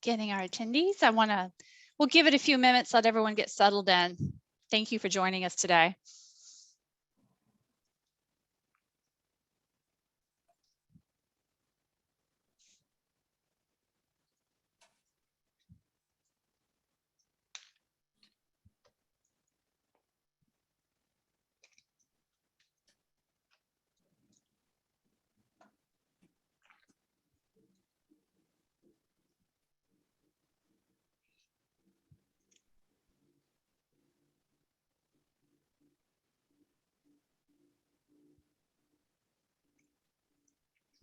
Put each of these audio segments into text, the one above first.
getting our attendees. We'll give it a few minutes, let everyone get settled in. Thank you for joining us today.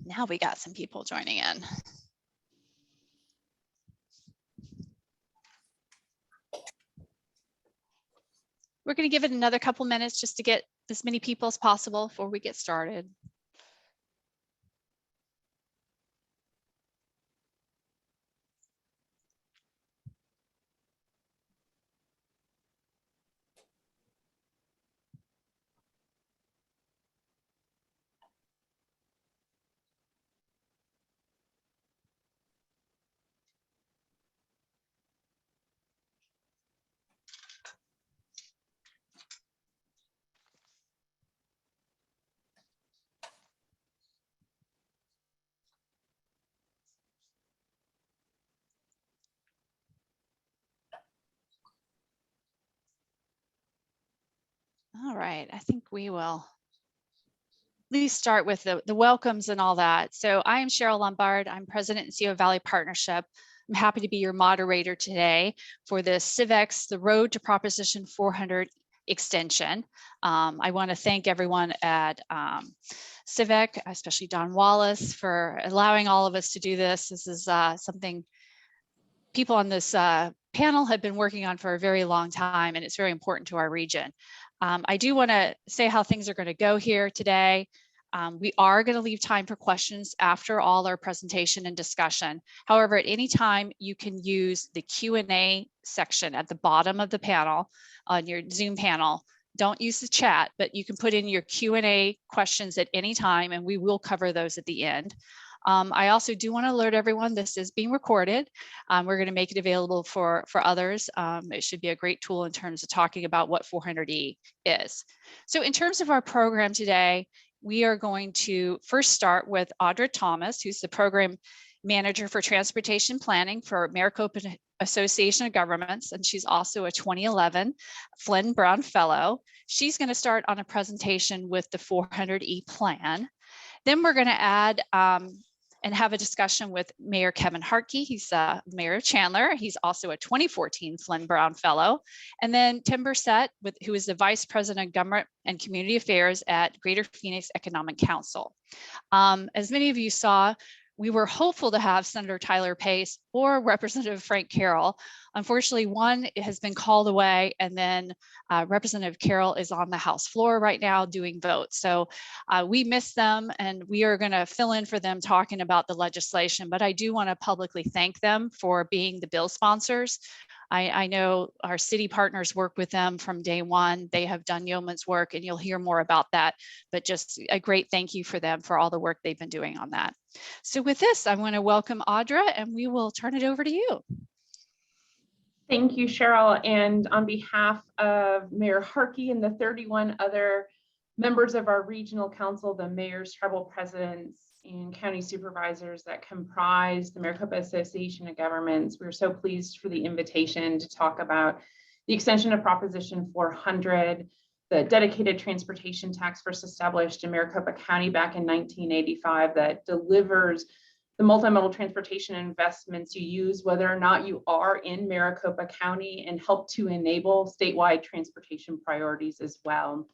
Now we got some people joining in. We're going to give it another couple minutes just to get as many people as possible before we get started. All right, I think we will at least start with the welcomes and all that. So I am Cheryl Lombard. I'm president and CEO of Valley Partnership. I'm happy to be your moderator today for the CivEx, the Road to Proposition 400 extension. I want to thank everyone at CivEx, especially Don Wallace, for allowing all of us to do this. This is something people on this panel have been working on for a very long time, and it's very important to our region. I do want to say how things are going to go here today. We are going to leave time for questions after all our presentation and discussion. However, at any time, you can use the Q&A section at the bottom of the panel on your Zoom panel. Don't use the chat, but you can put in your Q&A questions at any time, and we will cover those at the end. I also do want to alert everyone this is being recorded. We're going to make it available for others. It should be a great tool in terms of talking about what 400E is. So in terms of our program today, we are going to first start with Audra Thomas, who's the program manager for transportation planning for Maricopa Association of Governments, and she's also a 2011 Flinn-Brown fellow. She's going to start on a presentation with the 400E plan. Then we're going to add and have a discussion with Mayor Kevin Hartke. He's Mayor of Chandler. He's also a 2014 Flinn-Brown fellow. And then Tim Bourcetfrom, who is the Vice President of Government and Community Affairs at Greater Phoenix Economic Council. As many of you saw, we were hopeful to have Senator Tyler Pace or Representative Frank Carroll. Unfortunately, one has been called away, and then Representative Carroll is on the House floor right now doing votes. So we miss them, and we are going to fill in for them talking about the legislation. But I do want to publicly thank them for being the bill sponsors. I know our city partners work with them from day one. They have done yeoman's work, and you'll hear more about that, but just a great thank you for them for all the work they've been doing on that. So with this, I want to welcome Audra, and we will turn it over to you. Thank you, Cheryl. And on behalf of Mayor Hartke and the 31 other members of our regional council, the mayors, tribal presidents, and county supervisors that comprise the Maricopa Association of Governments, we're so pleased for the invitation to talk about the extension of Proposition 400, the dedicated transportation tax first established in Maricopa County back in 1985 that delivers the multimodal transportation investments you use, whether or not you are in Maricopa County, and help to enable statewide transportation priorities as well.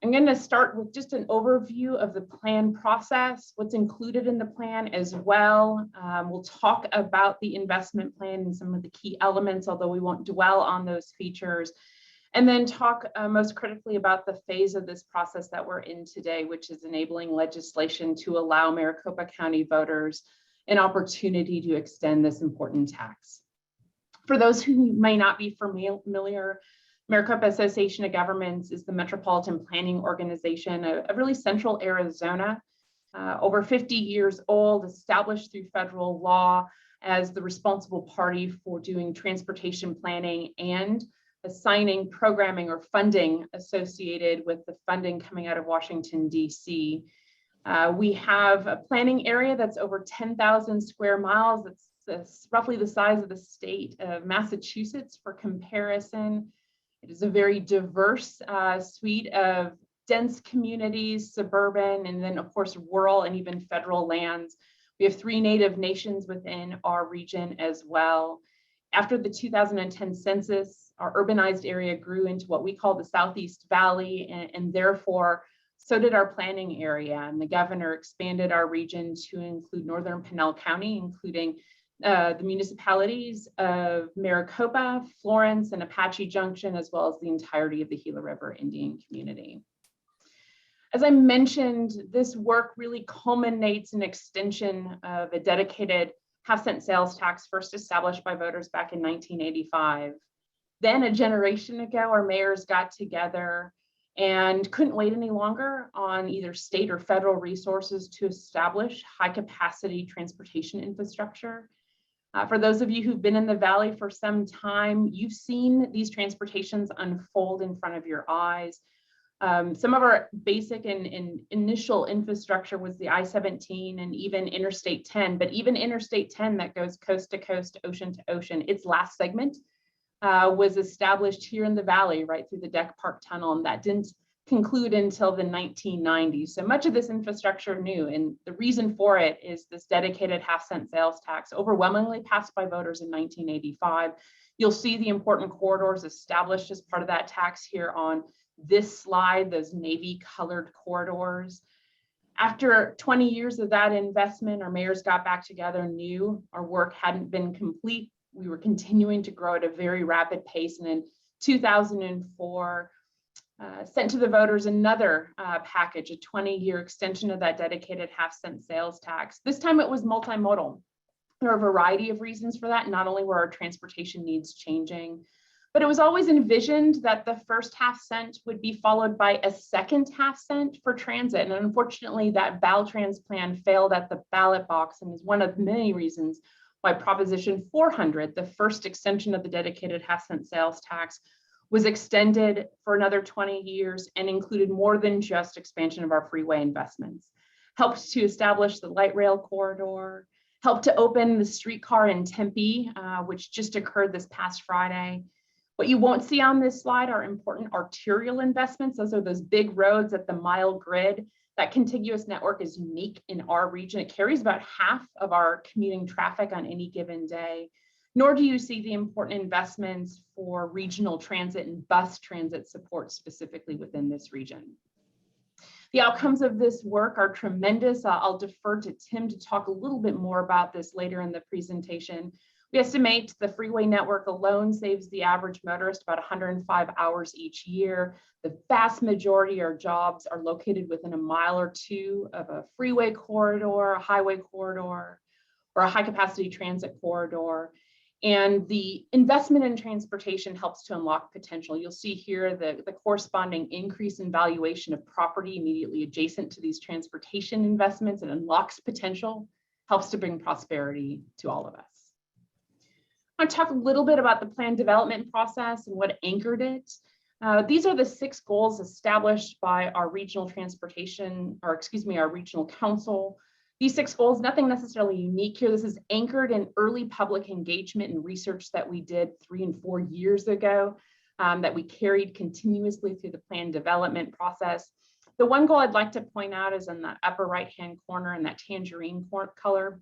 I'm going to start with just an overview of the plan process, what's included in the plan as well. We'll talk about the investment plan and some of the key elements, although we won't dwell on those features. And then talk most critically about the phase of this process that we're in today, which is enabling legislation to allow Maricopa County voters an opportunity to extend this important tax. For those who may not be familiar, Maricopa Association of Governments is the metropolitan planning organization of really central Arizona, over 50 years old, established through federal law, as the responsible party for doing transportation planning and assigning programming or funding associated with the funding coming out of Washington, D.C. We have a planning area that's over 10,000 square miles. That's roughly the size of the state of Massachusetts for comparison. It is a very diverse suite of dense communities, suburban, and then of course, rural and even federal lands. We have 3 native nations within our region as well. After the 2010 census, our urbanized area grew into what we call the Southeast Valley, and therefore, so did our planning area. And the governor expanded our region to include Northern Pinal County, including the municipalities of Maricopa, Florence, and Apache Junction, as well as the entirety of the Gila River Indian community. As I mentioned, this work really culminates an extension of a dedicated half-cent sales tax first established by voters back in 1985. Then a generation ago, our mayors got together and couldn't wait any longer on either state or federal resources to establish high-capacity transportation infrastructure. For those of you who've been in the Valley for some time, you've seen these transportations unfold in front of your eyes. Some of our basic and initial infrastructure was the I-17 and even Interstate 10, but even Interstate 10 that goes coast to coast, ocean to ocean, its last segment was established here in the Valley, right through the Deck Park Tunnel, and that didn't conclude until the 1990s. So much of this infrastructure new, and the reason for it is this dedicated half-cent sales tax, overwhelmingly passed by voters in 1985. You'll see the important corridors established as part of that tax here on this slide, those navy colored corridors. After 20 years of that investment, our mayors got back together and knew our work hadn't been complete. We were continuing to grow at a very rapid pace. And in 2004, sent to the voters another package, a 20-year extension of that dedicated half-cent sales tax. This time it was multimodal. There are a variety of reasons for that. Not only were our transportation needs changing, but it was always envisioned that the first half cent would be followed by a second half cent for transit. And unfortunately, that Valtrans plan failed at the ballot box and is one of many reasons why Proposition 400, the first extension of the dedicated half cent sales tax, was extended for another 20 years and included more than just expansion of our freeway investments. Helped to establish the light rail corridor, helped to open the streetcar in Tempe, which just occurred this past Friday. What you won't see on this slide are important arterial investments. Those are those big roads at the mile grid. That contiguous network is unique in our region. It carries about half of our commuting traffic on any given day. Nor do you see the important investments for regional transit and bus transit support specifically within this region. The outcomes of this work are tremendous. I'll defer to Tim to talk a little bit more about this later in the presentation. We estimate the freeway network alone saves the average motorist about 105 hours each year. The vast majority of our jobs are located within a mile or two of a freeway corridor, a highway corridor, or a high capacity transit corridor. And the investment in transportation helps to unlock potential. You'll see here the corresponding increase in valuation of property immediately adjacent to these transportation investments. It unlocks potential, helps to bring prosperity to all of us. I want to talk a little bit about the plan development process and what anchored it. These are the 6 goals established by our regional transportation, or excuse me, our regional council. These 6 goals, nothing necessarily unique here. This is anchored in early public engagement and research that we did 3 and 4 years ago that we carried continuously through the plan development process. The one goal I'd like to point out is in the upper right-hand corner in that tangerine color.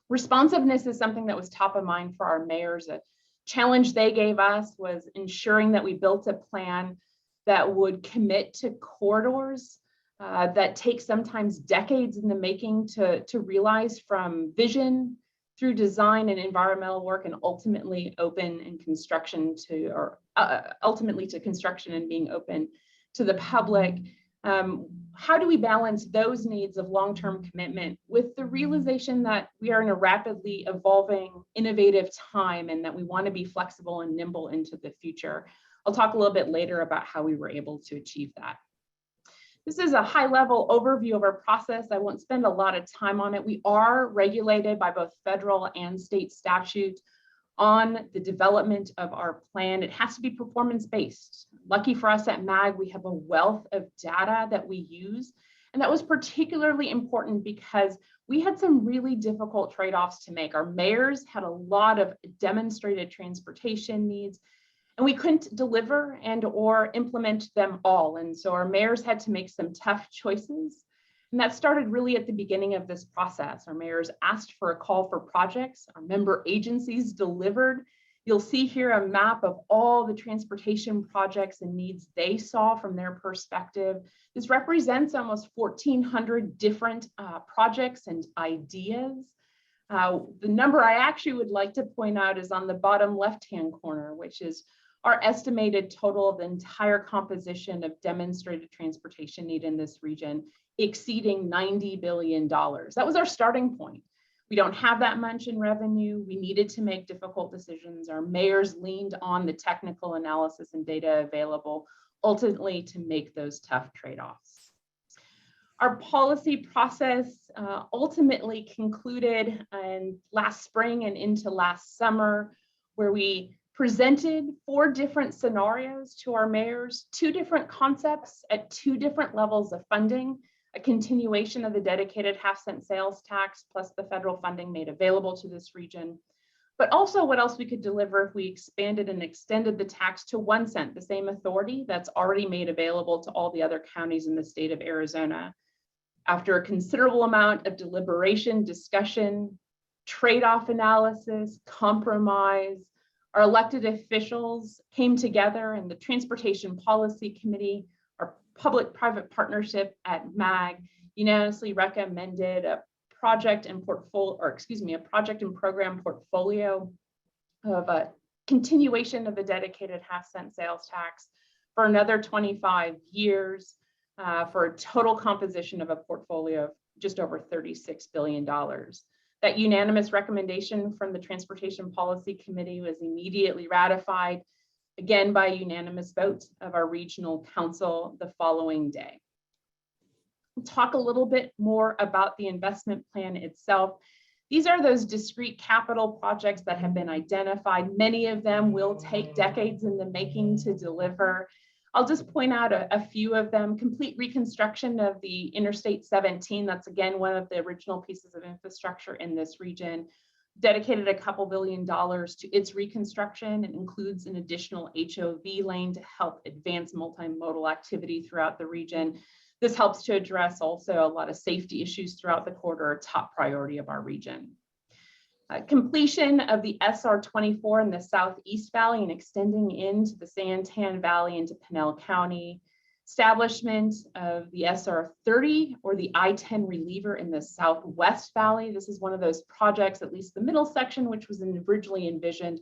Responsiveness is something that was top of mind for our mayors. A challenge they gave us was ensuring that we built a plan that would commit to corridors that take sometimes decades in the making to realize, from vision through design and environmental work, and ultimately open and construction to, or ultimately to construction and being open to the public. How do we balance those needs of long-term commitment with the realization that we are in a rapidly evolving, innovative time and that we want to be flexible and nimble into the future? I'll talk a little bit later about how we were able to achieve that. This is a high-level overview of our process. I won't spend a lot of time on it. We are regulated by both federal and state statute on the development of our plan. It has to be performance-based. Lucky for us at MAG, we have a wealth of data that we use. And that was particularly important because we had some really difficult trade-offs to make. Our mayors had a lot of demonstrated transportation needs, and we couldn't deliver and or implement them all. And so our mayors had to make some tough choices. And that started really at the beginning of this process. Our mayors asked for a call for projects. Our member agencies delivered. You'll see here a map of all the transportation projects and needs they saw from their perspective. This represents almost 1,400 different projects and ideas. The number I actually would like to point out is on the bottom left-hand corner, which is our estimated total of the entire composition of demonstrated transportation need in this region, exceeding $90 billion. That was our starting point. We don't have that much in revenue. We needed to make difficult decisions. Our mayors leaned on the technical analysis and data available, ultimately to make those tough trade-offs. Our policy process ultimately concluded last spring and into last summer, where we presented 4 different scenarios to our mayors, 2 different concepts at 2 different levels of funding, a continuation of the dedicated half-cent sales tax plus the federal funding made available to this region, but also what else we could deliver if we expanded and extended the tax to 1 cent, the same authority that's already made available to all the other counties in the state of Arizona. After a considerable amount of deliberation, discussion, trade-off analysis, compromise, our elected officials came together, and the Transportation Policy Committee, our public-private partnership at MAG, unanimously recommended a project and program portfolio of a continuation of the dedicated half-cent sales tax for another 25 years for a total composition of a portfolio of just over $36 billion. That unanimous recommendation from the Transportation Policy Committee was immediately ratified, again by unanimous vote of our regional council the following day. We'll talk a little bit more about the investment plan itself. These are those discrete capital projects that have been identified. Many of them will take decades in the making to deliver. I'll just point out a few of them. Complete reconstruction of the Interstate 17. That's again one of the original pieces of infrastructure in this region. Dedicated a couple $2 billion to its reconstruction. It includes an additional HOV lane to help advance multimodal activity throughout the region. This helps to address also a lot of safety issues throughout the corridor, a top priority of our region. Completion of the SR-24 in the Southeast Valley and extending into the Santan Valley into Pinell County. Establishment of the SR-30 or the I-10 reliever in the Southwest Valley. This is one of those projects, at least the middle section, which was originally envisioned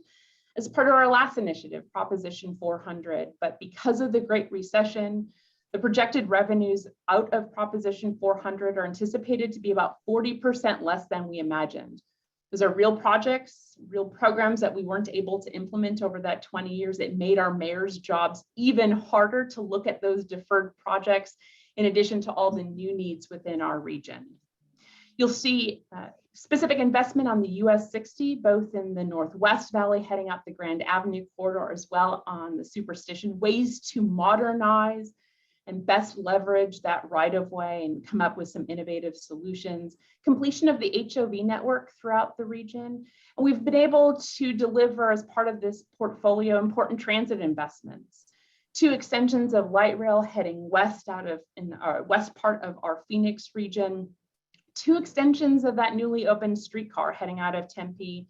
as part of our last initiative, Proposition 400. But because of the Great Recession, the projected revenues out of Proposition 400 are anticipated to be about 40% less than we imagined. Those are real projects, real programs that we weren't able to implement over that 20 years. It made our mayor's jobs even harder to look at those deferred projects, in addition to all the new needs within our region. You'll see specific investment on the US 60, both in the Northwest Valley heading up the Grand Avenue corridor, as well on the Superstition, ways to modernize and best leverage that right-of-way and come up with some innovative solutions. Completion of the HOV network throughout the region. And we've been able to deliver as part of this portfolio important transit investments. 2 extensions of light rail heading west in our west part of our Phoenix region. 2 extensions of that newly opened streetcar heading out of Tempe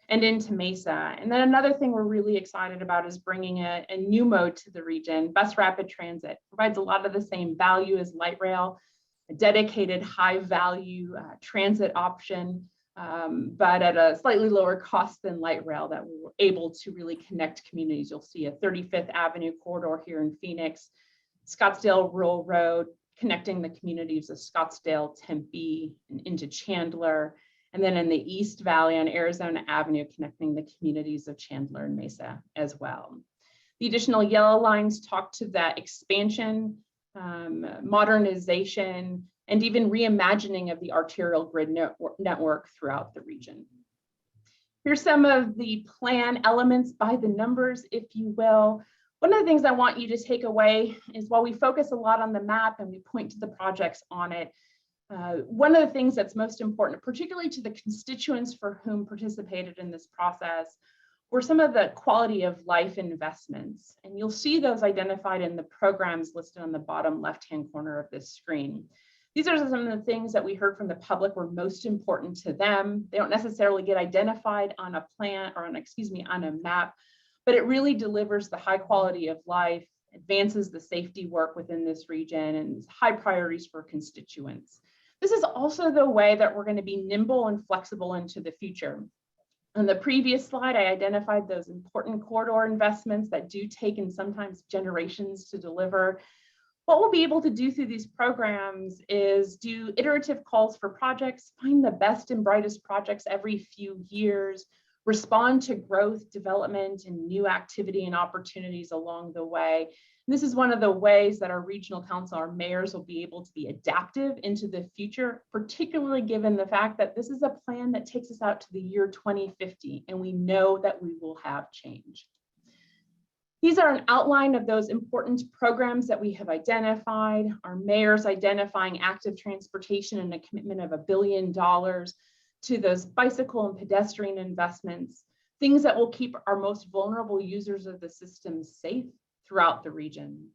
and into Mesa. And then another thing we're really excited about is bringing a new mode to the region. Bus rapid transit provides a lot of the same value as light rail, a dedicated high value transit option, but at a slightly lower cost than light rail that we were able to really connect communities. You'll see a 35th Avenue corridor here in Phoenix, Scottsdale Rural Road, connecting the communities of Scottsdale, Tempe, and into Chandler. And then in the East Valley on Arizona Avenue, connecting the communities of Chandler and Mesa as well. The additional yellow lines talk to that expansion modernization, and even reimagining of the arterial grid network throughout the region. Here's some of the plan elements by the numbers, if you will. One of the things I want you to take away is while we focus a lot on the map and we point to the projects on it, one of the things that's most important, particularly to the constituents for whom participated in this process, were some of the quality of life investments. And you'll see those identified in the programs listed on the bottom left-hand corner of this screen. These are some of the things that we heard from the public were most important to them. They don't necessarily get identified on a plan or on a map, but it really delivers the high quality of life, advances the safety work within this region, and is high priorities for constituents. This is also the way that we're going to be nimble and flexible into the future. On the previous slide, I identified those important corridor investments that do take and sometimes generations to deliver. What we'll be able to do through these programs is do iterative calls for projects, find the best and brightest projects every few years, respond to growth, development, and new activity and opportunities along the way. And this is one of the ways that our regional council, our mayors, will be able to be adaptive into the future, particularly given the fact that this is a plan that takes us out to the year 2050, and we know that we will have change. These are an outline of those important programs that we have identified. Our mayors identifying active transportation and a commitment of $1 billion to those bicycle and pedestrian investments, things that will keep our most vulnerable users of the system safe throughout the region.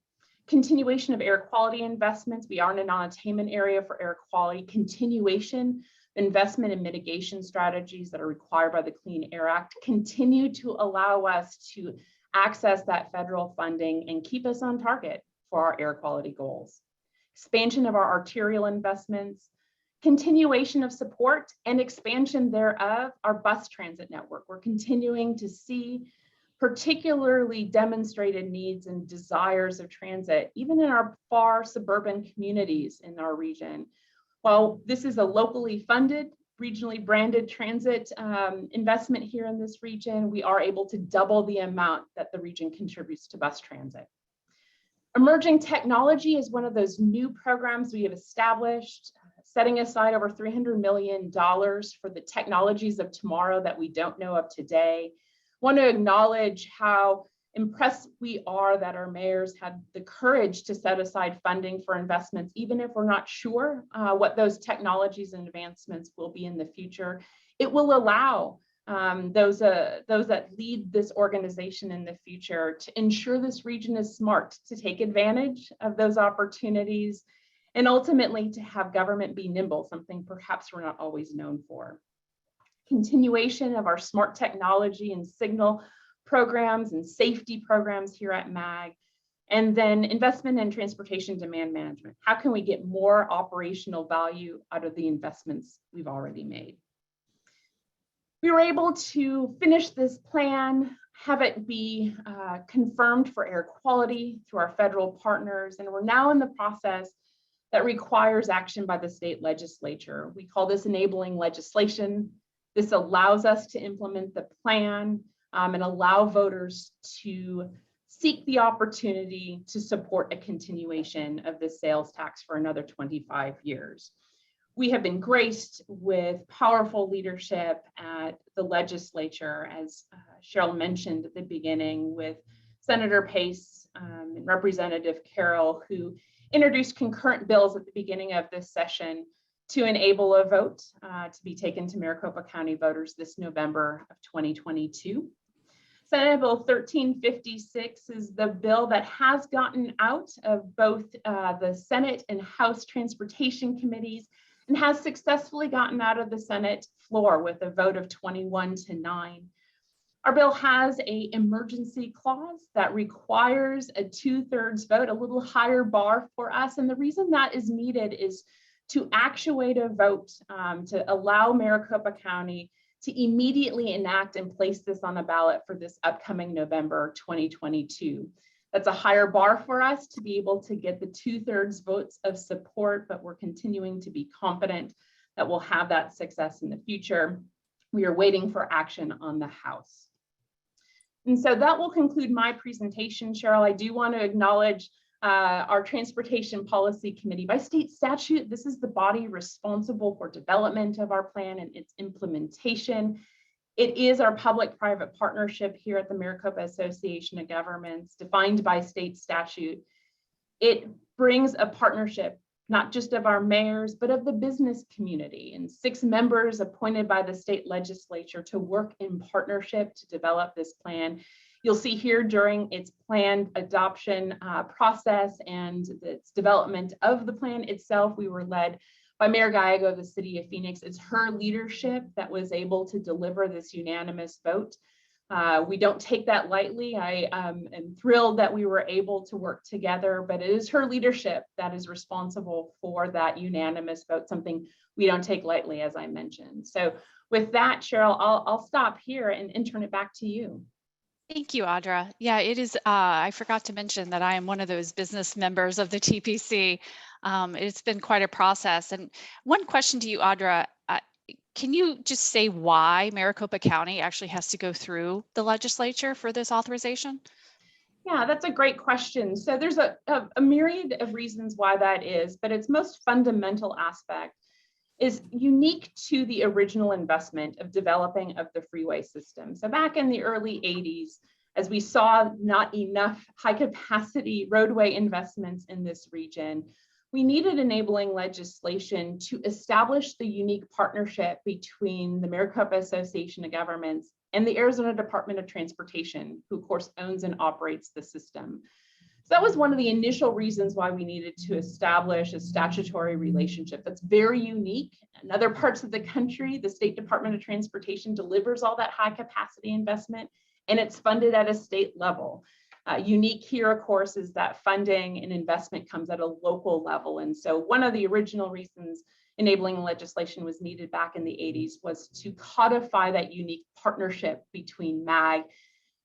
Continuation of air quality investments. We are in a non-attainment area for air quality. Continuation investment and mitigation strategies that are required by the Clean Air Act continue to allow us to access that federal funding and keep us on target for our air quality goals. Expansion of our arterial investments, continuation of support and expansion thereof, our bus transit network. We're continuing to see particularly demonstrated needs and desires of transit, even in our far suburban communities in our region. While this is a locally funded, regionally branded transit investment here in this region, we are able to double the amount that the region contributes to bus transit. Emerging technology is one of those new programs we have established, setting aside over $300 million for the technologies of tomorrow that we don't know of today. I want to acknowledge how impressed we are that our mayors had the courage to set aside funding for investments, even if we're not sure what those technologies and advancements will be in the future. It will allow those that lead this organization in the future to ensure this region is smart, to take advantage of those opportunities, and ultimately to have government be nimble, something perhaps we're not always known for. Continuation of our smart technology and signal programs and safety programs here at MAG, and then investment in transportation demand management. How can we get more operational value out of the investments we've already made? We were able to finish this plan, have it be confirmed for air quality through our federal partners, and we're now in the process that requires action by the state legislature. We call this enabling legislation. This allows us to implement the plan and allow voters to seek the opportunity to support a continuation of the sales tax for another 25 years. We have been graced with powerful leadership at the legislature, as Cheryl mentioned at the beginning, with Senator Pace and Representative Carroll, who introduced concurrent bills at the beginning of this session to enable a vote to be taken to Maricopa County voters this November of 2022. Senate Bill 1356 is the bill that has gotten out of both the Senate and House Transportation Committees and has successfully gotten out of the Senate floor with a vote of 21-9. Our bill has an emergency clause that requires a 2/3 vote, a little higher bar for us. And the reason that is needed is to actuate a vote to allow Maricopa County to immediately enact and place this on the ballot for this upcoming November 2022. That's a higher bar for us to be able to get the 2/3 votes of support, but we're continuing to be confident that we'll have that success in the future. We are waiting for action on the House. And so that will conclude my presentation, Cheryl. I do want to acknowledge our Transportation Policy Committee. By state statute, this is the body responsible for development of our plan and its implementation. It is our public-private partnership here at the Maricopa Association of Governments, defined by state statute. It brings a partnership, not just of our mayors, but of the business community, and 6 members appointed by the state legislature to work in partnership to develop this plan. You'll see here during its planned adoption process and its development of the plan itself, we were led by Mayor Gallego of the city of Phoenix. It's her leadership that was able to deliver this unanimous vote. We don't take that lightly. I am thrilled that we were able to work together, but it is her leadership that is responsible for that unanimous vote, something we don't take lightly, as I mentioned. So with that, Cheryl, I'll stop here and turn it back to you. Thank you, Audra. Yeah, it is. I forgot to mention that I am one of those business members of the TPC. It's been quite a process. And one question to you, Audra, can you just say why Maricopa County actually has to go through the legislature for this authorization? Yeah, that's a great question. So there's a myriad of reasons why that is, but its most fundamental aspect is unique to the original investment of developing of the freeway system. So back in the early 80s, as we saw not enough high capacity roadway investments in this region, we needed enabling legislation to establish the unique partnership between the Maricopa Association of Governments and the Arizona Department of Transportation, who of course owns and operates the system. So that was one of the initial reasons why we needed to establish a statutory relationship that's very unique. In other parts of the country, the State Department of Transportation delivers all that high capacity investment, and it's funded at a state level. Unique here, of course, is that funding and investment comes at a local level. And so one of the original reasons enabling legislation was needed back in the 80s was to codify that unique partnership between MAG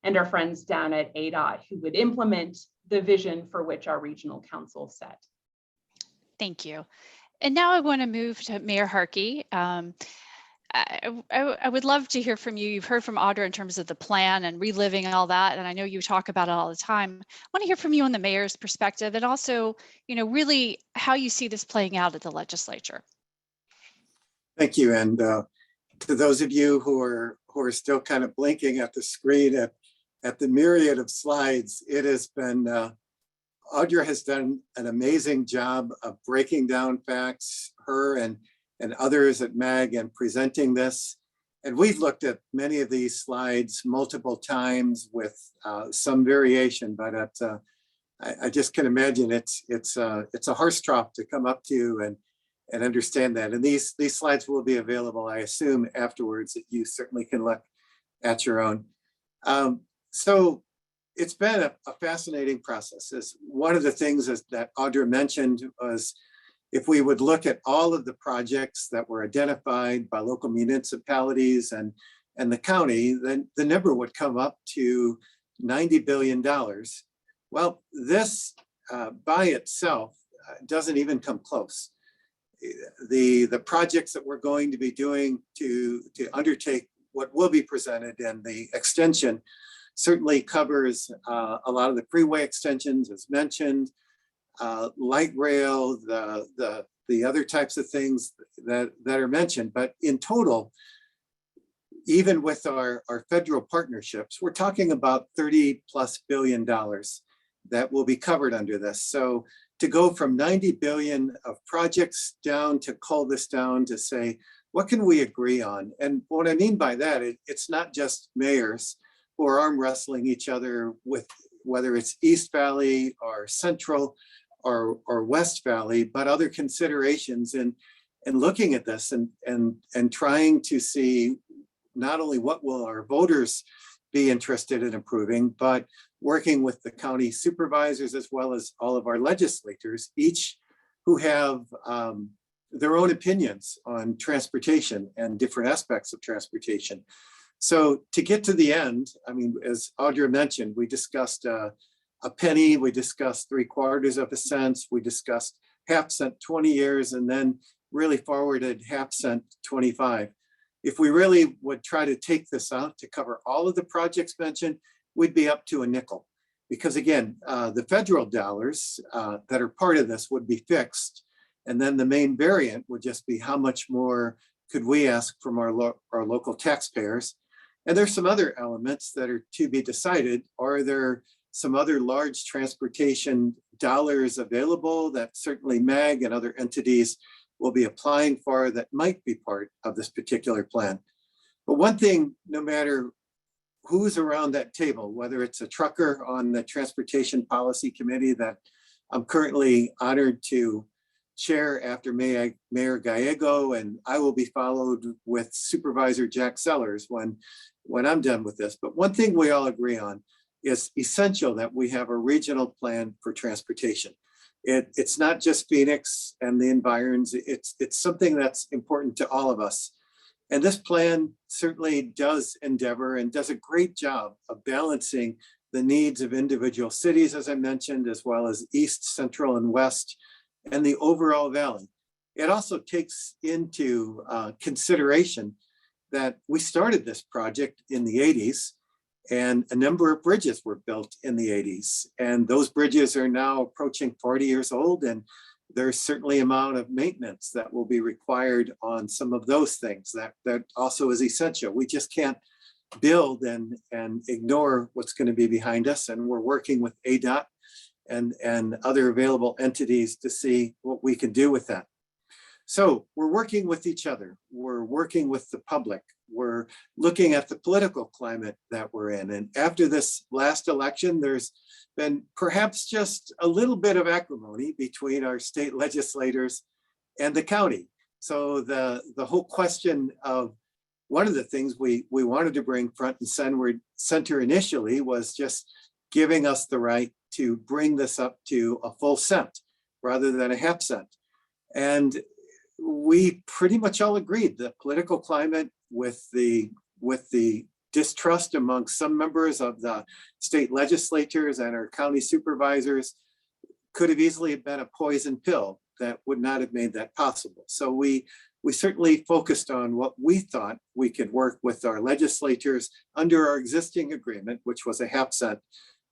and our friends down at ADOT, who would implement the vision for which our regional council set. Thank you. And now I want to move to Mayor Hartke. I would love to hear from you. You've heard from Audra in terms of the plan and reliving all that, and I know you talk about it all the time. I want to hear from you on the mayor's perspective, and also, really how you see this playing out at the legislature. Thank you, and to those of you who are still kind of blinking at the screen at the myriad of slides, it has been, Audra has done an amazing job of breaking down facts, her and others at MAG, and presenting this. And we've looked at many of these slides multiple times with some variation, but I just can imagine it's a horse trough to come up to and understand that. And these slides will be available, I assume, afterwards, that you certainly can look at your own. So it's been a fascinating process. As one of the things that Audra mentioned was, if we would look at all of the projects that were identified by local municipalities and the county, then the number would come up to $90 billion. Well, this by itself doesn't even come close. The projects that we're going to be doing to undertake what will be presented in the extension certainly covers a lot of the freeway extensions, as mentioned, light rail, the other types of things that are mentioned. But in total, even with our federal partnerships, we're talking about $30+ billion that will be covered under this. So to go from 90 billion of projects down to cull this down to say, what can we agree on? And what I mean by that, it's not just mayors who are arm wrestling each other with whether it's East Valley or Central or West Valley, but other considerations in looking at this and trying to see not only what will our voters be interested in improving, but working with the county supervisors as well as all of our legislators, each who have their own opinions on transportation and different aspects of transportation. So to get to the end, I mean, as Audra mentioned, we discussed a penny, we discussed 3/4 of a cent, we discussed half cent 20 years, and then really forwarded half cent 25. If we really would try to take this out to cover all of the projects mentioned, we'd be up to a nickel. Because again, the federal dollars that are part of this would be fixed. And then the main variant would just be how much more could we ask from our local taxpayers. And there's some other elements that are to be decided. Are there some other large transportation dollars available that certainly MAG and other entities will be applying for that might be part of this particular plan? But one thing, no matter who's around that table, whether it's a trucker on the Transportation Policy Committee that I'm currently honored to chair after Mayor Gallego, and I will be followed with Supervisor Jack Sellers when I'm done with this. But one thing we all agree on is essential that we have a regional plan for transportation. It's not just Phoenix and the environs, it's something that's important to all of us. And this plan certainly does endeavor and does a great job of balancing the needs of individual cities, as I mentioned, as well as East, Central, and West, and the overall valley. It also takes into consideration that we started this project in the 80s, and a number of bridges were built in the 80s. And those bridges are now approaching 40 years old, and there's certainly amount of maintenance that will be required on some of those things that also is essential. We just can't build and ignore what's going to be behind us. And we're working with ADOT and other available entities to see what we can do with that. So we're working with each other. We're working with the public. We're looking at the political climate that we're in. And after this last election, there's been perhaps just a little bit of acrimony between our state legislators and the county. So the whole question of one of the things we wanted to bring front and center initially was just giving us the right to bring this up to a full cent rather than a half cent. And we pretty much all agreed the political climate with the distrust among some members of the state legislatures and our county supervisors could have easily been a poison pill that would not have made that possible. So we certainly focused on what we thought we could work with our legislators under our existing agreement, which was a half cent,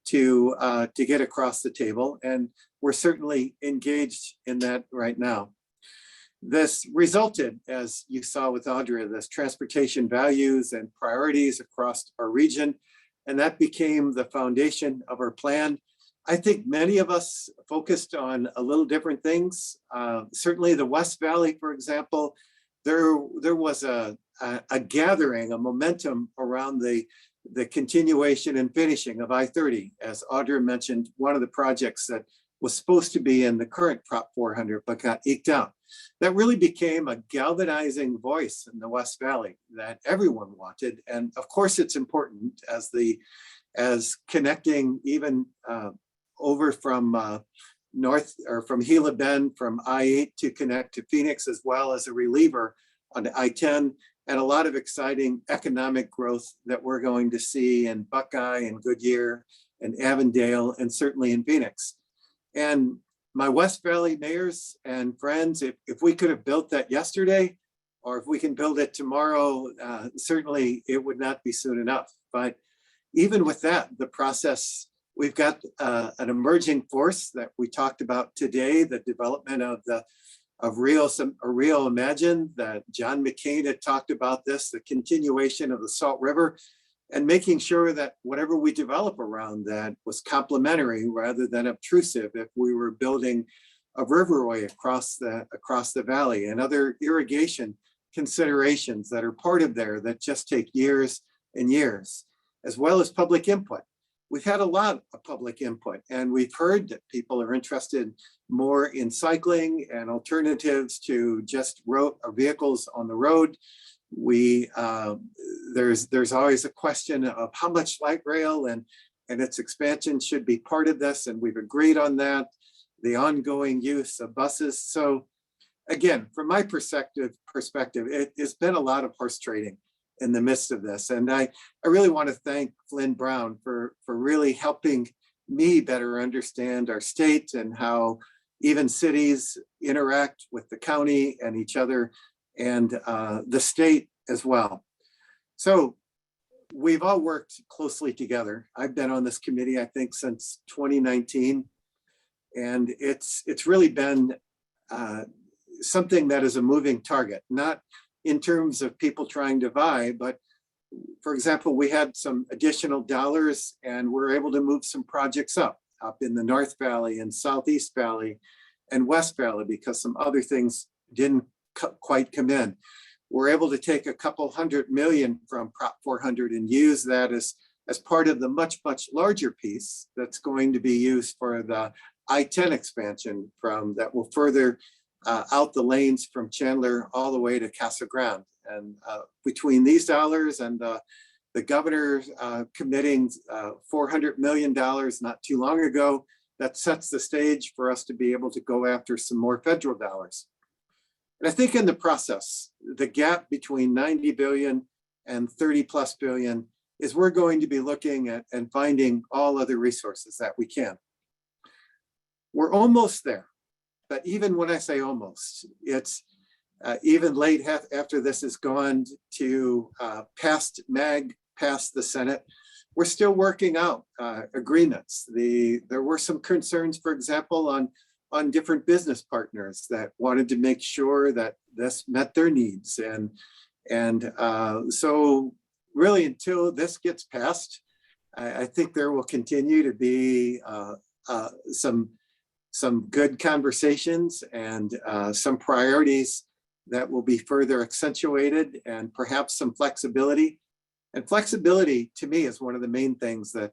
to get across the table. And we're certainly engaged in that right now. This resulted, as you saw with Audra, this transportation values and priorities across our region, and that became the foundation of our plan. I think many of us focused on a little different things. Certainly the West Valley, for example, there was a gathering, a momentum around the continuation and finishing of I-30. As Audra mentioned, one of the projects that was supposed to be in the current Prop 400, but got eked out. That really became a galvanizing voice in the West Valley that everyone wanted. And of course, it's important as connecting even over from north or from Gila Bend, from I-8 to connect to Phoenix, as well as a reliever on I-10, and a lot of exciting economic growth that we're going to see in Buckeye and Goodyear and Avondale, and certainly in Phoenix. And my West Valley mayors and friends, if we could have built that yesterday, or if we can build it tomorrow, certainly it would not be soon enough. But even with that, the process, we've got an emerging force that we talked about today, the development of Rio Imagine, that John McCain had talked about this, the continuation of the Salt River, and making sure that whatever we develop around that was complementary rather than obtrusive if we were building a riverway across the valley, and other irrigation considerations that are part of there that just take years and years, as well as public input. We've had a lot of public input, and we've heard that people are interested more in cycling and alternatives to just vehicles on the road. There's always a question of how much light rail and its expansion should be part of this, and we've agreed on that. The ongoing use of buses. So again, from my perspective, it's been a lot of horse trading in the midst of this. And I really want to thank Flinn-Brown for really helping me better understand our state and how even cities interact with the county and each other, and the state as well. So we've all worked closely together. I've been on this committee, I think, since 2019. And it's really been something that is a moving target, not in terms of people trying to vie, but for example, we had some additional dollars and we're able to move some projects up in the North Valley and Southeast Valley and West Valley because some other things didn't quite come in. We're able to take a couple $100 million from Prop 400 and use that as part of the much larger piece that's going to be used for the I-10 expansion that will further out the lanes from Chandler all the way to Casa Grande. And between these dollars and the governor committing $400 million not too long ago, that sets the stage for us to be able to go after some more federal dollars. And I think in the process, the gap between 90 billion and 30+ billion is we're going to be looking at and finding all other resources that we can. We're almost there, but even when I say almost, it's even late after this has gone to past MAG, past the Senate, we're still working out agreements. There were some concerns, for example, on different business partners that wanted to make sure that this met their needs. And so really until this gets passed, I think there will continue to be some good conversations and some priorities that will be further accentuated and perhaps some flexibility. And flexibility to me is one of the main things that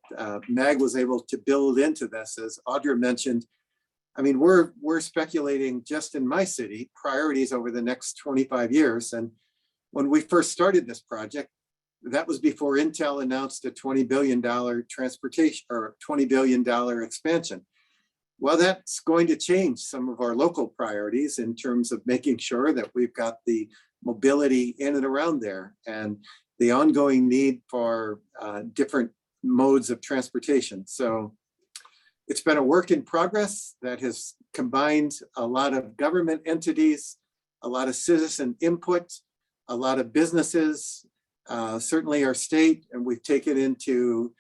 MAG was able to build into this. As Audra mentioned, I mean, we're speculating just in my city priorities over the next 25 years. And when we first started this project, that was before Intel announced a $20 billion transportation or $20 billion expansion. Well, that's going to change some of our local priorities in terms of making sure that we've got the mobility in and around there and the ongoing need for different modes of transportation. So it's been a work in progress that has combined a lot of government entities, a lot of citizen input, a lot of businesses, certainly our state, and we've taken into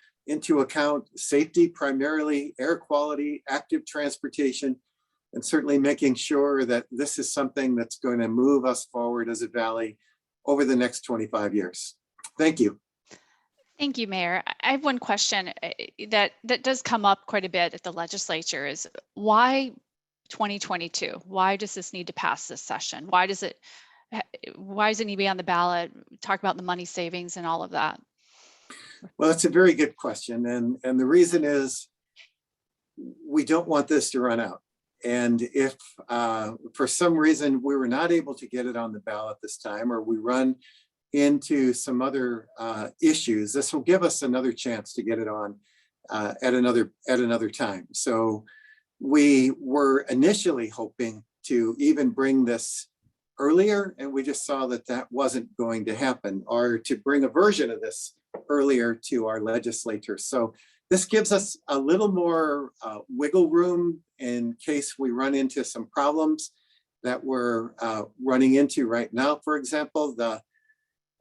account safety, primarily air quality, active transportation, and certainly making sure that this is something that's going to move us forward as a valley over the next 25 years. Thank you. Thank you, Mayor. I have one question that does come up quite a bit at the legislature is why 2022? Why does this need to pass this session? Why does it need to be on the ballot? Talk about the money savings and all of that. Well, it's a very good question. And the reason is we don't want this to run out. And if for some reason we were not able to get it on the ballot this time, or we run into some other issues, this will give us another chance to get it on at another time. So we were initially hoping to even bring this earlier, and we just saw that that wasn't going to happen, or to bring a version of this earlier to our legislature. So this gives us a little more wiggle room in case we run into some problems that we're running into right now. For example,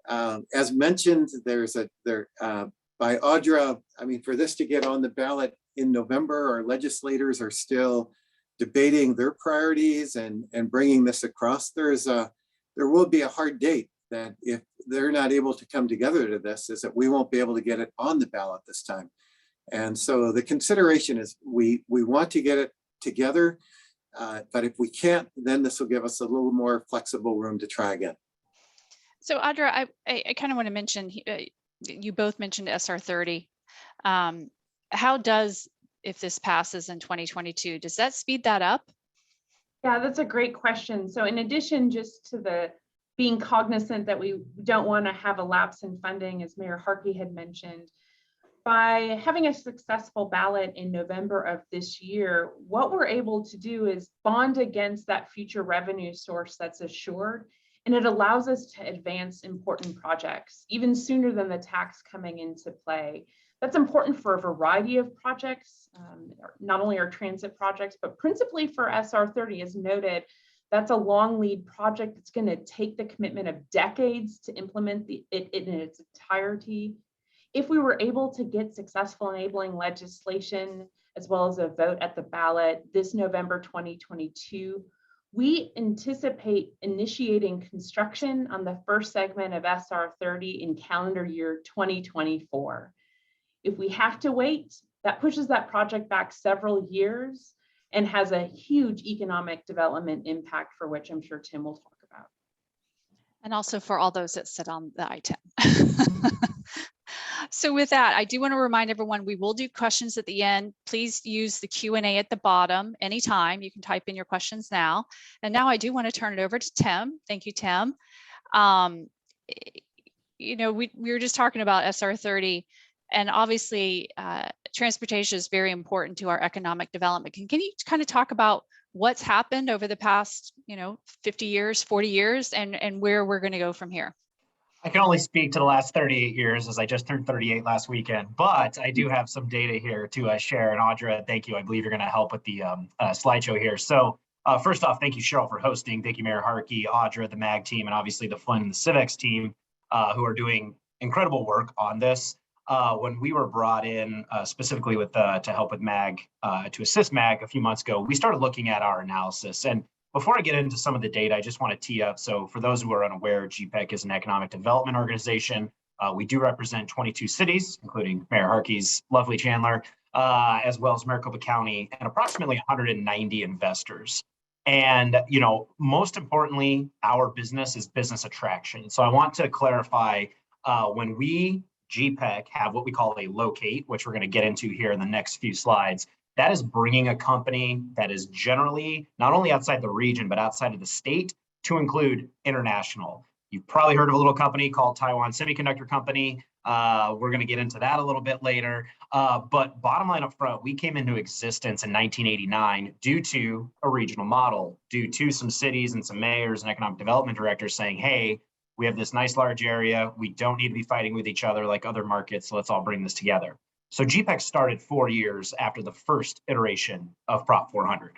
as mentioned, by Audra, I mean, for this to get on the ballot in November, our legislators are still debating their priorities and bringing this across. There will be a hard date that if they're not able to come together to this, is that we won't be able to get it on the ballot this time. And so the consideration is we want to get it together, but if we can't, then this will give us a little more flexible room to try again. So Audra, I kind of want to mention, you both mentioned SR 30. How does, if this passes in 2022, does that speed that up? Yeah, that's a great question. So in addition just to the being cognizant that we don't want to have a lapse in funding, as Mayor Hartke had mentioned, by having a successful ballot in November of this year, what we're able to do is bond against that future revenue source that's assured. And it allows us to advance important projects even sooner than the tax coming into play. That's important for a variety of projects, not only our transit projects, but principally for SR 30, as noted. That's a long lead project that's going to take the commitment of decades to implement it in its entirety. If we were able to get successful enabling legislation as well as a vote at the ballot this November 2022, we anticipate initiating construction on the first segment of SR 30 in calendar year 2024. If we have to wait, that pushes that project back several years and has a huge economic development impact, for which I'm sure Tim will talk about. And also for all those that sit on the I-10. So with that, I do want to remind everyone, we will do questions at the end. Please use the Q&A at the bottom anytime. You can type in your questions now. And now I do want to turn it over to Tim. Thank you, Tim. You know, we were just talking about SR 30, and obviously transportation is very important to our economic development. Can you kind of talk about what's happened over the past, 50 years, 40 years, and where we're going to go from here? I can only speak to the last 38 years, as I just turned 38 last weekend, but I do have some data here to share. And Audra, thank you. I believe you're going to help with the slideshow here. So first off, thank you, Cheryl, for hosting. Thank you, Mayor Hartke, Audra, the MAG team, and obviously the Flinn and the CivEx team who are doing incredible work on this. When we were brought in specifically with to help with MAG, to assist MAG a few months ago, we started looking at our analysis. And before I get into some of the data, I just want to tee up. So for those who are unaware, GPEC is an economic development organization. We do represent 22 cities, including Mayor Hartke's lovely Chandler, as well as Maricopa County, and approximately 190 investors. And, most importantly, our business is business attraction. So I want to clarify, when we, GPEC, have what we call a locate, which we're going to get into here in the next few slides, that is bringing a company that is generally not only outside the region, but outside of the state, to include international. You've probably heard of a little company called Taiwan Semiconductor Company. We're going to get into that a little bit later. But bottom line up front, we came into existence in 1989 due to a regional model, due to some cities and some mayors and economic development directors saying, hey, we have this nice large area. We don't need to be fighting with each other like other markets. So let's all bring this together. So GPEC started 4 years after the first iteration of Prop 400.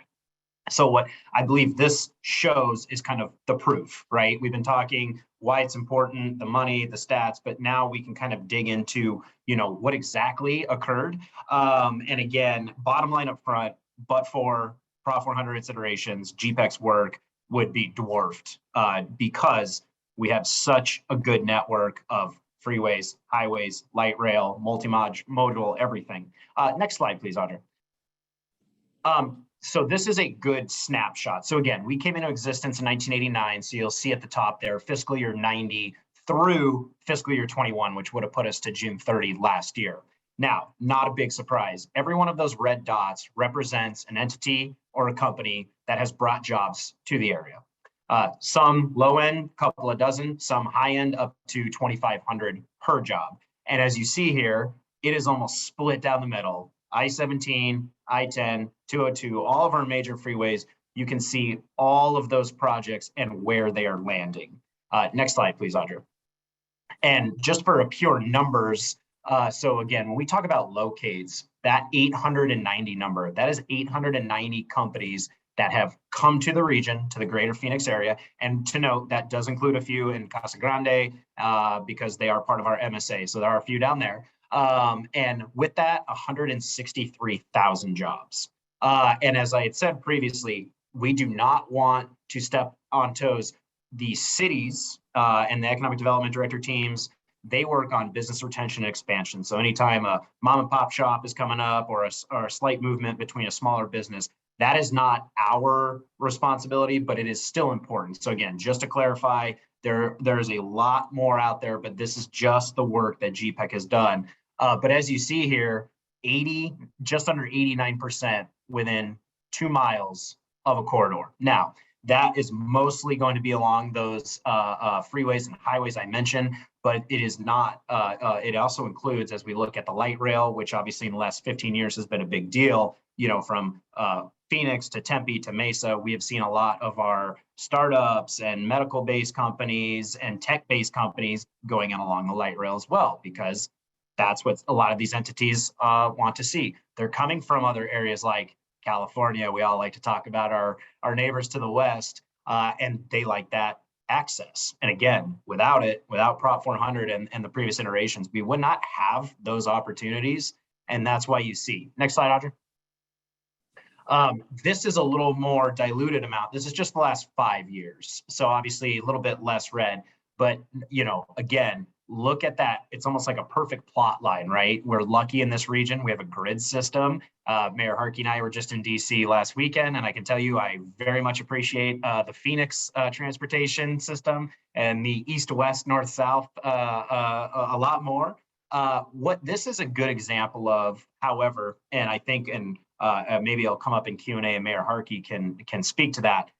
So what I believe this shows is kind of the proof, right? We've been talking why it's important, the money, the stats, but now we can kind of dig into, what exactly occurred. And again, bottom line up front, but for Prop 400 iterations, GPEC's work would be dwarfed because we have such a good network of freeways, highways, light rail, multimodal, everything. Next slide, please, Audra. So this is a good snapshot. So again, we came into existence in 1989. So you'll see at the top there, fiscal year 90 through fiscal year 21, which would have put us to June 30 last year. Now, not a big surprise. Every one of those red dots represents an entity or a company that has brought jobs to the area. Some low end, couple of dozen, some high end up to 2,500 per job. And as you see here, it is almost split down the middle. I-17, I-10, 202, all of our major freeways, you can see all of those projects and where they are landing. Next slide, please, Audra. And just for a pure numbers, so again, when we talk about locates, that 890 number, that is 890 companies that have come to the region, to the greater Phoenix area. And to note, that does include a few in Casa Grande because they are part of our MSA. So there are a few down there. And with that, 163,000 jobs. And as I had said previously, we do not want to step on toes. The cities and the economic development director teams, they work on business retention and expansion. So anytime a mom and pop shop is coming up or a slight movement between a smaller business, that is not our responsibility, but it is still important. So again, just to clarify, there's a lot more out there, but this is just the work that GPEC has done. But as you see here, just under 89% within 2 miles of a corridor. Now, that is mostly going to be along those freeways and highways I mentioned, but it is not, it also includes, as we look at the light rail, which obviously in the last 15 years has been a big deal, from Phoenix to Tempe to Mesa, we have seen a lot of our startups and medical-based companies and tech-based companies going in along the light rail as well, because that's what a lot of these entities want to see. They're coming from other areas like California. We all like to talk about our neighbors to the west, and they like that access. And again, without it, without Prop 400 and the previous iterations, we would not have those opportunities. And that's why you see. Next slide, Audra. This is a little more diluted amount. This is just the last 5 years. So obviously a little bit less red, but again, look at that. It's almost like a perfect plot line, right? We're lucky in this region. We have a grid system. Mayor Hartke and I were just in DC last weekend, and I can tell you, I very much appreciate the Phoenix transportation system and the east-west, north-south a lot more. What this is a good example of, however, and I think, and maybe it'll come up in Q&A and Mayor Hartke can speak to that.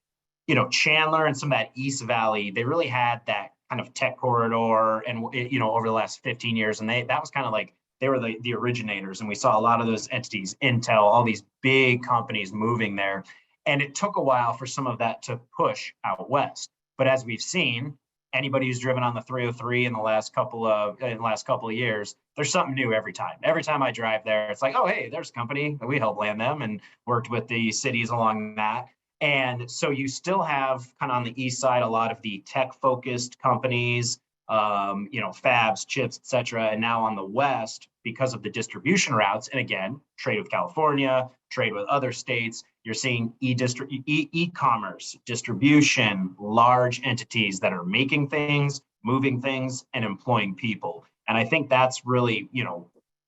Chandler and some of that East Valley, they really had that kind of tech corridor and, over the last 15 years. And that was kind of like, they were the originators. And we saw a lot of those entities, Intel, all these big companies moving there. And it took a while for some of that to push out west. But as we've seen, anybody who's driven on the 303 in the last couple of years, there's something new every time. Every time I drive there, it's like, oh, hey, there's a company. We helped land them and worked with the cities along that. And so you still have kind of on the east side, a lot of the tech-focused companies, fabs, chips, et cetera. And now on the west, because of the distribution routes, and again, trade with California, trade with other states, you're seeing e-commerce, distribution, large entities that are making things, moving things, and employing people. And I think that's really,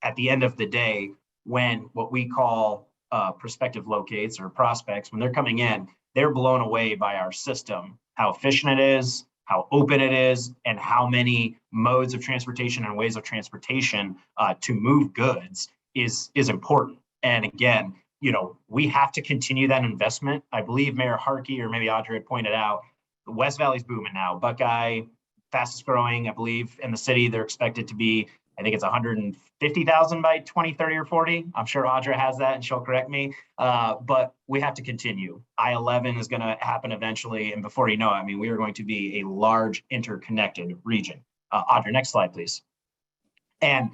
at the end of the day, when what we call prospective locates or prospects, when they're coming in, they're blown away by our system, how efficient it is, how open it is, and how many modes of transportation and ways of transportation to move goods is important. And again, we have to continue that investment. I believe Mayor Hartke, or maybe Audra had pointed out, the West Valley's booming now. Buckeye, fastest growing, I believe, in the city. They're expected to be, I think it's 150,000 by 2030 or 40. I'm sure Audra has that and she'll correct me. But we have to continue. I-11 is going to happen eventually. And before you know it, we are going to be a large interconnected region. Audra, next slide, please. And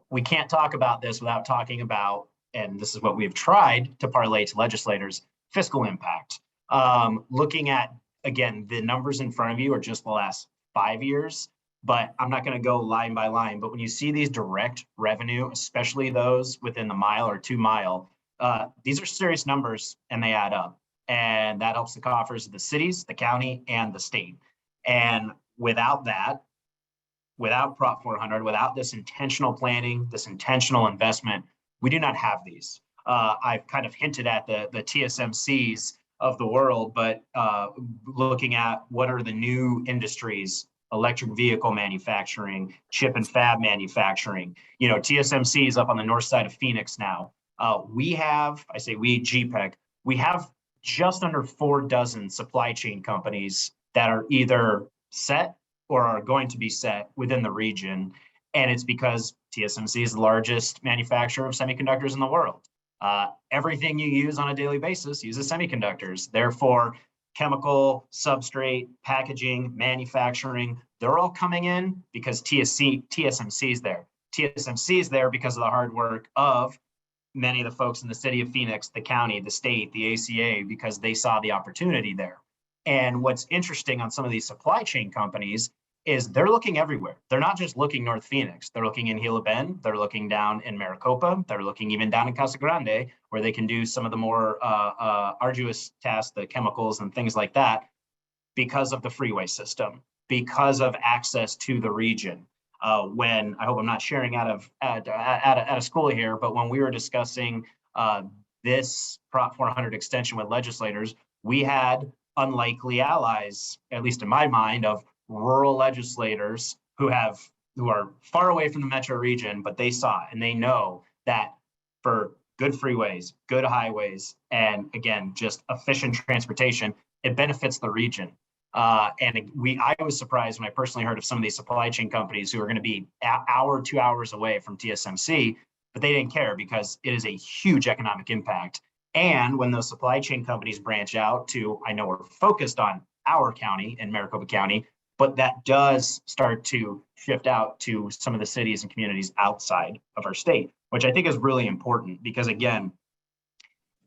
we can't talk about this without talking about, and this is what we've tried to parlay to legislators, fiscal impact. Looking at, again, the numbers in front of you are just the last 5 years. But I'm not going to go line by line. But when you see these direct revenue, especially those within the mile or 2 mile, these are serious numbers and they add up. And that helps the coffers of the cities, the county, and the state. And without that, without Prop 400, without this intentional planning, this intentional investment, we do not have these. I've kind of hinted at the TSMCs of the world, but looking at what are the new industries, electric vehicle manufacturing, chip and fab manufacturing. TSMC is up on the north side of Phoenix now. We have, I say we, GPEC, we have just under 4 dozen supply chain companies that are either set or are going to be set within the region. And it's because TSMC is the largest manufacturer of semiconductors in the world. Everything you use on a daily basis uses semiconductors. Therefore, chemical, substrate, packaging, manufacturing, they're all coming in because TSMC is there. TSMC is there because of the hard work of many of the folks in the city of Phoenix, the county, the state, the ACA, because they saw the opportunity there. And what's interesting on some of these supply chain companies is they're looking everywhere. They're not just looking North Phoenix. They're looking in Gila Bend. They're looking down in Maricopa. They're looking even down in Casa Grande, where they can do some of the more arduous tasks, the chemicals and things like that, because of the freeway system, because of access to the region. When, I hope I'm not sharing out of school here, but when we were discussing this Prop 400 extension with legislators, we had unlikely allies, at least in my mind, of rural legislators who are far away from the metro region, but they saw it and they know that for good freeways, good highways, and again, just efficient transportation, it benefits the region. And I was surprised when I personally heard of some of these supply chain companies who are going to be an hour, 2 hours away from TSMC, but they didn't care because it is a huge economic impact. And when those supply chain companies branch out to, I know we're focused on our county and Maricopa County, but that does start to shift out to some of the cities and communities outside of our state, which I think is really important because, again,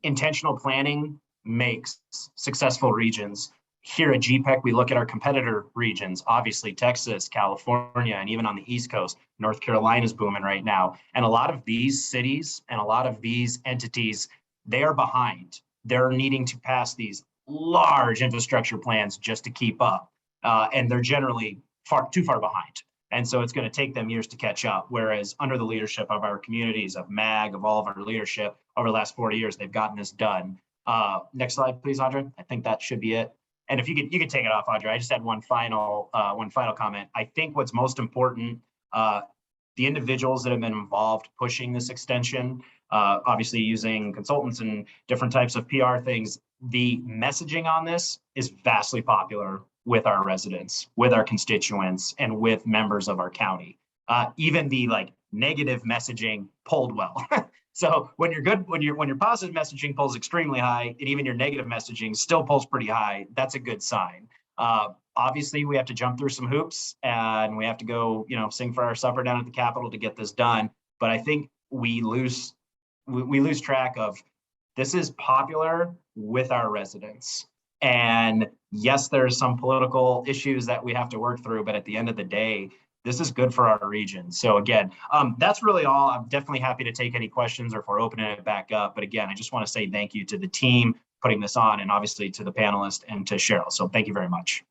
intentional planning makes successful regions. here at GPEC, we look at our competitor regions, obviously Texas, California, and even on the East Coast, North Carolina is booming right now. And a lot of these cities and a lot of these entities, they are behind. They're needing to pass these large infrastructure plans just to keep up. And they're generally too far behind. And so it's going to take them years to catch up. Whereas under the leadership of our communities, of MAG, of all of our leadership over the last 40 years, they've gotten this done. Next slide, please, Audra. I think that should be it. And if you could take it off, Audra. I just had one final comment. I think what's most important, the individuals that have been involved pushing this extension, obviously using consultants and different types of PR things, the messaging on this is vastly popular with our residents, with our constituents, and with members of our county. Even the negative messaging polled well. So when you're good, when your positive messaging pulls extremely high, and even your negative messaging still pulls pretty high, that's a good sign. Obviously, we have to jump through some hoops, and we have to go, sing for our supper down at the Capitol to get this done. But I think we lose track of this is popular with our residents. And yes, there's some political issues that we have to work through, but at the end of the day, this is good for our region. So again, that's really all. I'm definitely happy to take any questions or if we're opening it back up. But again, I just want to say thank you to the team putting this on, and obviously to the panelists and to Cheryl. So thank you very much.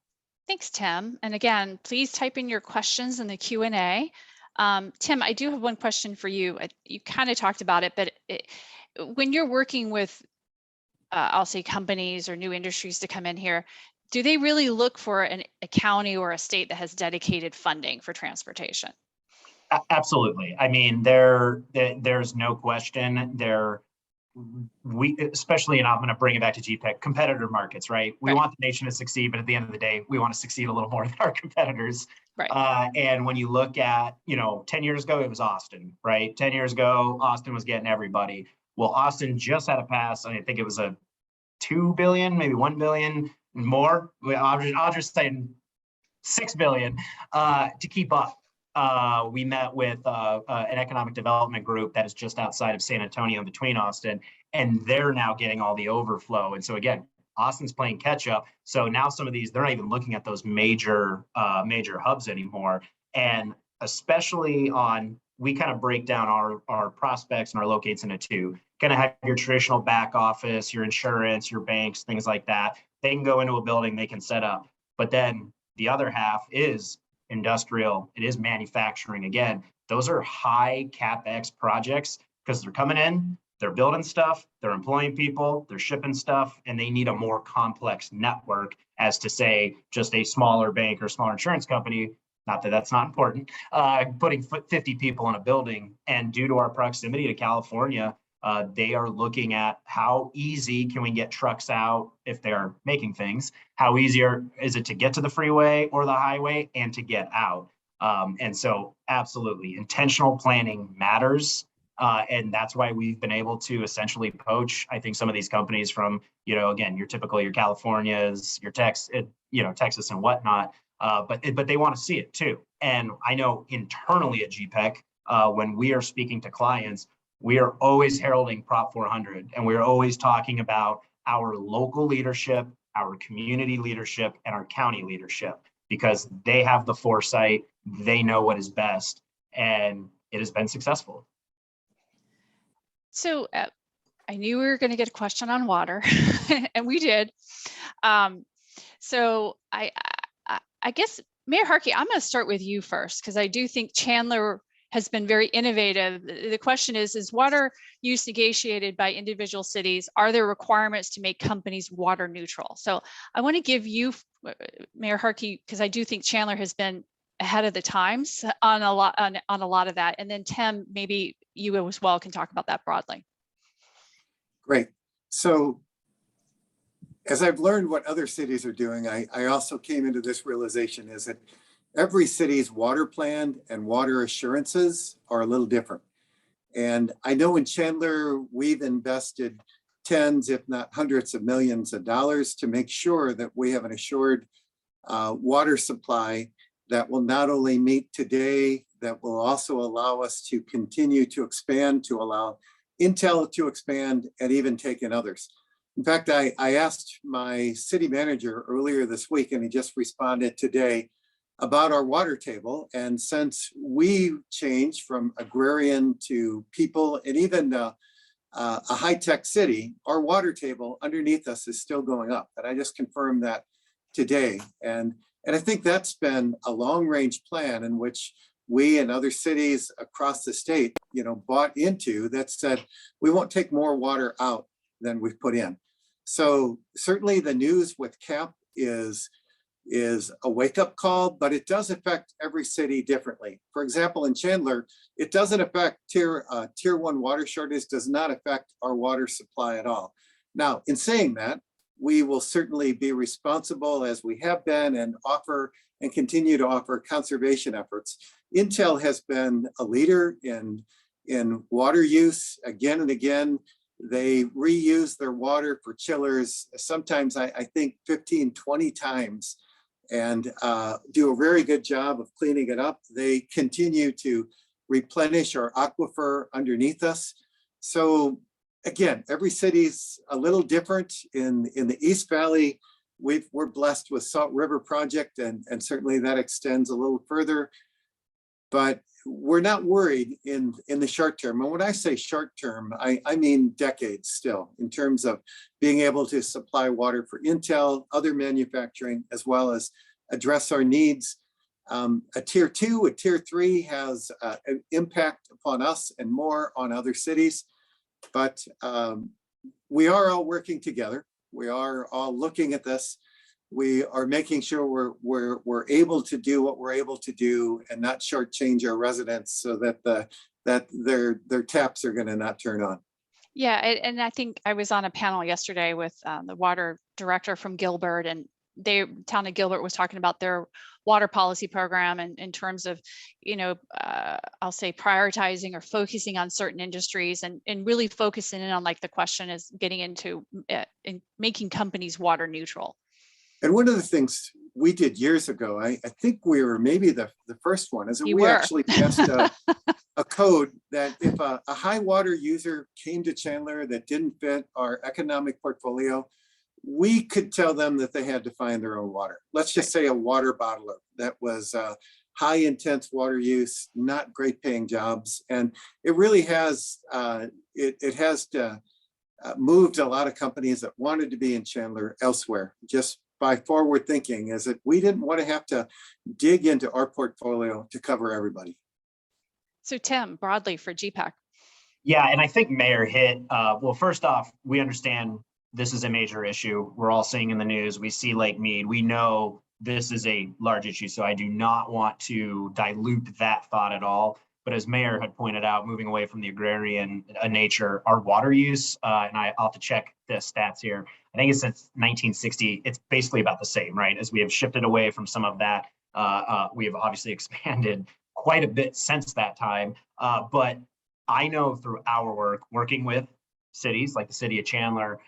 Thanks, Tim. And again, please type in your questions in the Q&A. Tim, I do have one question for you. You kind of talked about it, but when you're working with, I'll say companies or new industries to come in here, do they really look for a county or a state that has dedicated funding for transportation? Absolutely. I mean, there's no question we especially, and I'm going to bring it back to GPEC, competitor markets, right? We want the nation to succeed, but at the end of the day, we want to succeed a little more than our competitors. Right. And when you look at, 10 years ago, it was Austin, right? 10 years ago, Austin was getting everybody. Well, Austin just had a pass. I think it was a 2 billion, maybe 1 billion more. I'll just say 6 billion to keep up. We met with an economic development group that is just outside of San Antonio between Austin, and they're now getting all the overflow. And so again, Austin's playing catch up. So now some of these, they're not even looking at those major hubs anymore. And especially we kind of break down our prospects and our locates into two. Kind of have your traditional back office, your insurance, your banks, things like that. They can go into a building, they can set up. But then the other half is industrial, it is manufacturing. Again, those are high CapEx projects because they're coming in, they're building stuff, they're employing people, they're shipping stuff, and they need a more complex network as to say just a smaller bank or smaller insurance company. Not that that's not important, putting 50 people in a building. And due to our proximity to California, they are looking at how easy can we get trucks out if they're making things, how easier is it to get to the freeway or the highway and to get out. And so absolutely intentional planning matters. And that's why we've been able to essentially poach, I think, some of these companies from, again, your Californias, your Texas and whatnot. But they want to see it too. And I know internally at GPEC, when we are speaking to clients, we are always heralding Prop 400, and we're always talking about our local leadership, our community leadership, and our county leadership, because they have the foresight, they know what is best, and it has been successful. So I knew we were going to get a question on water, and we did. So I guess, Mayor Hartke, I'm going to start with you first, because I do think Chandler has been very innovative. The question is water use negotiated by individual cities? Are there requirements to make companies water neutral? So I want to give you, Mayor Hartke, because I do think Chandler has been ahead of the times on a lot of that. And then Tim, maybe you as well can talk about that broadly. Great. So as I've learned what other cities are doing, I also came into this realization is that every city's water plan and water assurances are a little different. And I know in Chandler, we've invested tens, if not hundreds of millions of dollars to make sure that we have an assured water supply that will not only meet today, that will also allow us to continue to expand, to allow Intel to expand and even take in others. In fact, I asked my city manager earlier this week, and he just responded today about our water table. And since we changed from agrarian to people and even a high-tech city, our water table underneath us is still going up. And I just confirmed that today. And I think that's been a long-range plan in which we and other cities across the state, bought into, that said, we won't take more water out than we've put in. So certainly the news with CAP is a wake-up call, but it does affect every city differently. For example, in Chandler, it doesn't affect tier 1 water shortage, does not affect our water supply at all. Now, in saying that, we will certainly be responsible, as we have been, and offer and continue to offer conservation efforts. Intel has been a leader in water use again and again. They reuse their water for chillers, sometimes I think 15, 20 times, and do a very good job of cleaning it up. They continue to replenish our aquifer underneath us. So again, every city's a little different. In the East Valley, we're blessed with Salt River Project, and certainly that extends a little further. But we're not worried in the short term. And when I say short term, I mean decades still, in terms of being able to supply water for Intel, other manufacturing, as well as address our needs. A tier 2, a tier 3 has an impact upon us and more on other cities. But we are all working together. We are all looking at this. We are making sure we're able to do what we're able to do and not shortchange our residents, so that their taps are going to not turn on. Yeah, and I think I was on a panel yesterday with the water director from Gilbert, and town of Gilbert was talking about their water policy program, and in terms of, I'll say prioritizing or focusing on certain industries, and really focusing in on, like the question is getting into in making companies water neutral. And one of the things we did years ago, I think we were maybe the first one, is that we actually passed a code that if a high water user came to Chandler that didn't fit our economic portfolio, we could tell them that they had to find their own water. Let's just say a water bottler that was high intense water use, not great paying jobs. And it really has, moved a lot of companies that wanted to be in Chandler elsewhere, just by forward thinking, is that we didn't want to have to dig into our portfolio to cover everybody. So Tim, broadly for GPAC. Yeah, and I think Mayor hit, well, first off, we understand this is a major issue. We're all seeing in the news, we see Lake Mead, we know this is a large issue. So I do not want to dilute that thought at all. But as Mayor had pointed out, moving away from the agrarian nature, our water use, and I'll have to check the stats here. I think it's since 1960, it's basically about the same, right? As we have shifted away from some of that, we have obviously expanded quite a bit since that time. But I know through our work, working with cities like the city of Chandler,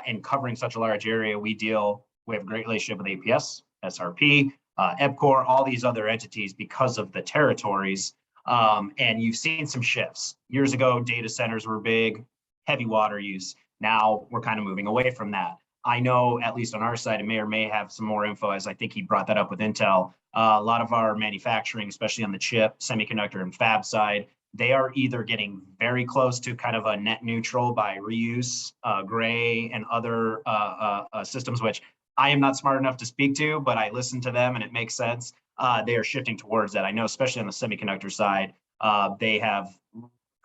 and covering such a large area, we have a great relationship with APS, SRP, EPCOR, all these other entities because of the territories. And you've seen some shifts. Years ago, data centers were big, heavy water use. Now we're kind of moving away from that. I know, at least on our side, and Mayor may have some more info, as I think he brought that up with Intel. A lot of our manufacturing, especially on the chip, semiconductor, and fab side, they are either getting very close to kind of a net neutral by reuse, gray, and other systems, which I am not smart enough to speak to, but I listen to them and it makes sense. They are shifting towards that. I know, especially on the semiconductor side, they have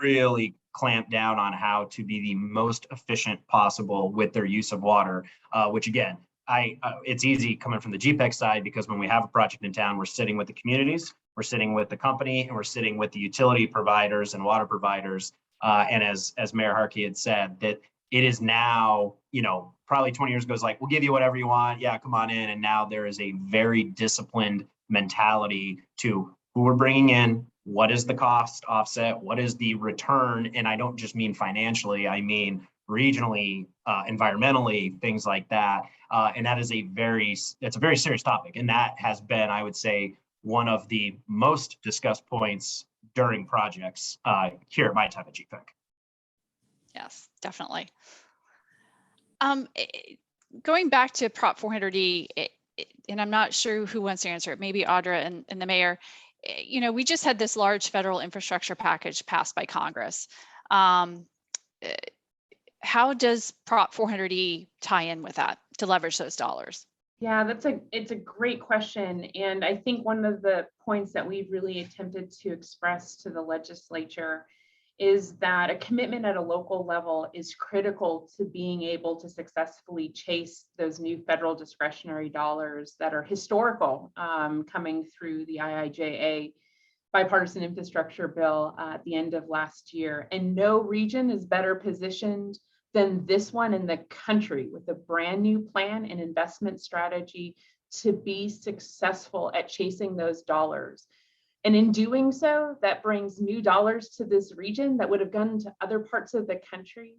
really clamped down on how to be the most efficient possible with their use of water, which again, it's easy coming from the GPEC side, because when we have a project in town, we're sitting with the communities, we're sitting with the company, and we're sitting with the utility providers and water providers. And as Mayor Hartke had said, that it is now, probably 20 years ago, it's like, we'll give you whatever you want. Yeah, come on in. And now there is a very disciplined mentality to who we're bringing in, what is the cost offset, what is the return, and I don't just mean financially, I mean regionally, environmentally, things like that. And that is it's a very serious topic, and that has been, I would say, one of the most discussed points during projects here at my time at GPEC. Yes, definitely. Going back to Prop 400E, and I'm not sure who wants to answer it, maybe Audra and the mayor. You know, we just had this large federal infrastructure package passed by Congress. How does Prop 400E tie in with that to leverage those dollars? Yeah, it's a great question. And I think one of the points that we've really attempted to express to the legislature is that a commitment at a local level is critical to being able to successfully chase those new federal discretionary dollars that are historical, coming through the IIJA bipartisan infrastructure bill at the end of last year. And no region is better positioned than this one in the country with a brand new plan and investment strategy to be successful at chasing those dollars. And in doing so, that brings new dollars to this region that would have gone to other parts of the country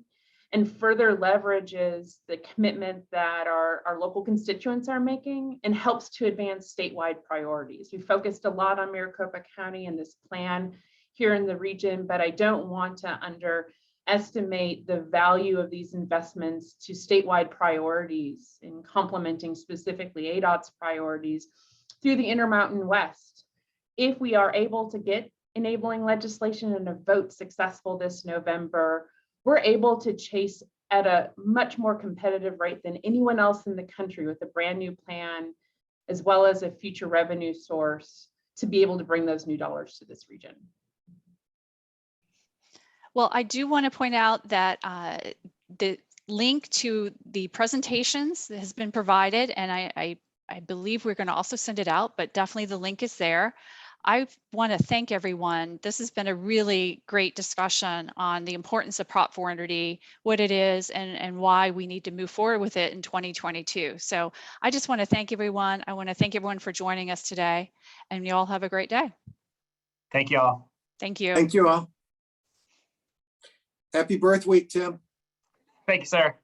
and further leverages the commitment that our local constituents are making and helps to advance statewide priorities. We focused a lot on Maricopa County and this plan here in the region, but I don't want to underestimate the value of these investments to statewide priorities in complementing specifically ADOT's priorities through the Intermountain West. If we are able to get enabling legislation and a vote successful this November, we're able to chase at a much more competitive rate than anyone else in the country with a brand new plan, as well as a future revenue source to be able to bring those new dollars to this region. Well, I do want to point out that the link to the presentations has been provided, and I believe we're going to also send it out, but definitely the link is there. I want to thank everyone. This has been a really great discussion on the importance of Prop 400E, what it is, and why we need to move forward with it in 2022. So I just want to thank everyone. I want to thank everyone for joining us today, and you all have a great day. Thank you all. Thank you. Thank you all. Happy birth week, Tim. Thank you, sir.